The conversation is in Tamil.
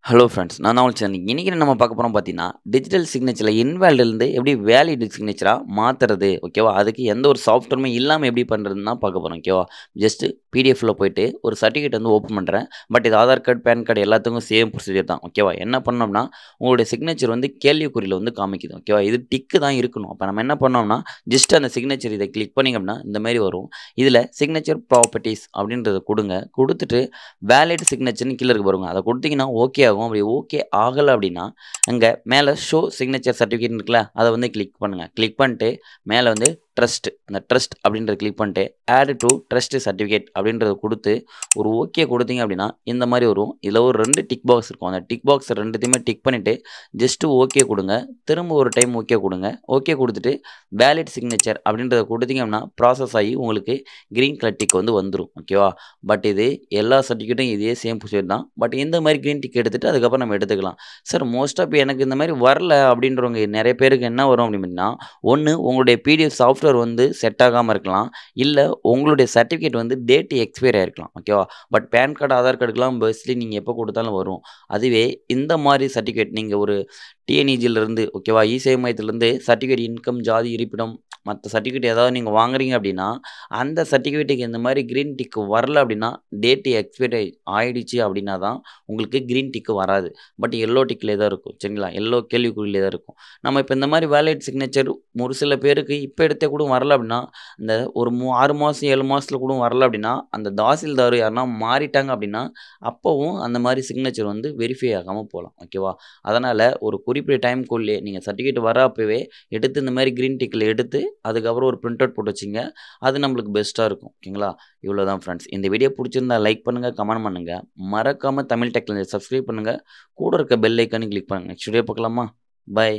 Hello friends. நான் தான் உங்கள் சரண். இன்னைக்கு நம்ம பார்க்க போறோம் பார்த்தீங்கன்னா, டிஜிட்டல் சிக்னேச்சர்ல இன்வாலிட்லேருந்து எப்படி வேலிட் சிக்னேச்சரா மாத்துறது, ஓகேவா? அதுக்கு எந்த ஒரு சாஃப்ட்வேருமே இல்லாம எப்படி பண்ணுறதுன்னு தான் பார்க்க போறோம், ஓகேவா? ஜஸ்ட் பிடிஎஃப்ல போயிட்டு ஒரு சர்டிஃபிகேட் வந்து ஓப்பன் பண்றேன். பட் இது ஆதார் கார்டு, பேன் கார்டு எல்லாத்துக்கும் சேம் ப்ரொசீஜர் தான், ஓகேவா? என்ன பண்ணோம்னா, உங்களுடைய சிக்னேச்சர் வந்து கேள்விக்குறியில வந்து காமிக்குது, ஓகேவா? இது டிக்கு தான் இருக்கணும். அப்ப நம்ம என்ன பண்ணோம்னா, ஜஸ்ட் அந்த சிக்னேச்சர் இத கிளிக் பண்ணீங்க அப்படின்னா, இந்த மாரி வரும். இதில சிக்னேச்சர் ப்ராப்பர்ட்டீஸ் அப்படின்றத குடுங்க. குடுத்துட்டு வேலிட் சிக்னேச்சர்ன்னு கீழ இருக்கு பாருங்க. அத குடுத்தீங்கன்னா ஓகே ஆகும். அப்படி ஓகே ஆகல அப்படின்னா, அங்க மேல ஷோ சிக்னேச்சர் சர்டிஃபிகேட்ன்னு இருக்குல்ல, அத வந்து கிளிக் பண்ணுங்க. கிளிக் பண்ணிட்டு மேல வந்து ட்ரஸ்ட் அந்த ட்ரஸ்ட் அப்படின்றத கிளிக் பண்ணிட்டு, ஆட் டூ ட்ரஸ்ட் சர்டிஃபிகேட் அப்படின்றத குடுத்து, ஒரு ஓகே குடுத்தீங்க அப்படின்னா, இந்த மாரி வரும். இதுல ஒரு 2 டிக் பாக்ஸ் இருக்கும். அந்த டிக் பாக்ஸ் 2த்தையுமே டிக் பண்ணிட்டு, ஜஸ்ட் ஓகே குடுங்க. திரும்ப ஒரு டைம் ஓகே குடுங்க. ஓகே குடுத்துட்டு, வேலிட் சிக்னேச்சர் அப்படின்றத குடுத்தீங்க அப்படின்னா, ப்ராசஸ் ஆகி உங்களுக்கு கிரீன் கலர் டிக் வந்து வந்துரும். ஓகேவா? பட் இது எல்லா சர்டிஃபிகேட்டும் இதே சேம் ப்ரொசீஜர் தான். பட் இந்த மாரி கிரீன் டிக் எடுத்துட்டு அதுக்கப்புறம் நம்ம எடுத்துக்கலாம். சார் மோஸ்ட்டா இப்ப எனக்கு இந்த மாரி வரல அப்படின்றவங்க நெறைய பேருக்கு என்ன வரும் அப்படின்னா, ஒண்ணு உங்களுடைய பிடிஎஃப் சாஃப்ட்வேர் வந்து செட் ஆகாம இருக்கலாம். இல்ல உங்களுடைய சர்டிஃபிகேட் வந்து டேட் எக்ஸ்பயர் ஆயிருக்கலாம். ஓகேவா? பட் பேன் கார்டு, ஆதார் கார்டுக்குலாம் மோஸ்ட்லி நீங்க எப்ப குடுத்தாலும் வரும். அதுவே இந்த மாரி சர்டிஃபிகேட் நீங்க ஒரு டிஎன்இஜிலருந்து ஓகேவா? இ-சேவை மையத்திலருந்து சர்டிஃபிகேட் இன்கம், ஜாதி, இருப்பிடம் மத்த சர்டிஃபிகேட் ஏதாவது நீங்க வாங்குறீங்க அப்படின்னா, அந்த சர்டிஃபிகேட்டுக்கு இந்த மாரி கிரீன் டிக் வரல அப்படின்னா, டேட் எக்ஸ்பைரி ஆயிடுச்சு அப்படின்னா தான் உங்களுக்கு கிரீன் டிக் வராது. பட் எல்லோ டிக்லேயே தான் இருக்கும். சரிங்களா? எல்லோ கேள்விக்குறியிலே தான் இருக்கும். நம்ம இப்ப இந்த மாரி வேலிட் சிக்னேச்சர் ஒரு சில பேருக்கு இப்ப எடுத்தே கூட வரல அப்படின்னா, இந்த ஒரு 6 மாசம், 7 மாசத்துல கூட வரல அப்படின்னா, அந்த தாசில்தார் யாருன்னா மாறிட்டாங்க அப்படின்னா, அப்பவும் அந்த மாரி சிக்னேச்சர் வந்து வெரிஃபை ஆகாம போலாம். ஓகேவா? அதனால ஒரு குறிப்பிட்ட டைம்க்குள்ளயே நீங்க சர்டிஃபிகேட் வர அப்பவே எடுத்து இந்த மாரி கிரீன் டிக்ல எடுத்து, அதுக்கப்புறம் ஒரு பிரிண்ட் அவுட் போட்டு வச்சுக்கங்க. அது நம்மளுக்கு பெஸ்ட்டா இருக்கும். ஓகேங்களா? இவ்வளோதான் ஃப்ரெண்ட்ஸ். இந்த வீடியோ புடிச்சிருந்தா லைக் பண்ணுங்க, கமெண்ட் பண்ணுங்க. மறக்காம தமிழ் டெக் சப்ஸ்கிரைப் பண்ணுங்க. கூட இருக்க பெல் ஐகானையும் கிளிக் பண்ணுங்க. நெக்ஸ்ட் வீடியோ பார்க்கலாமா? பாய்.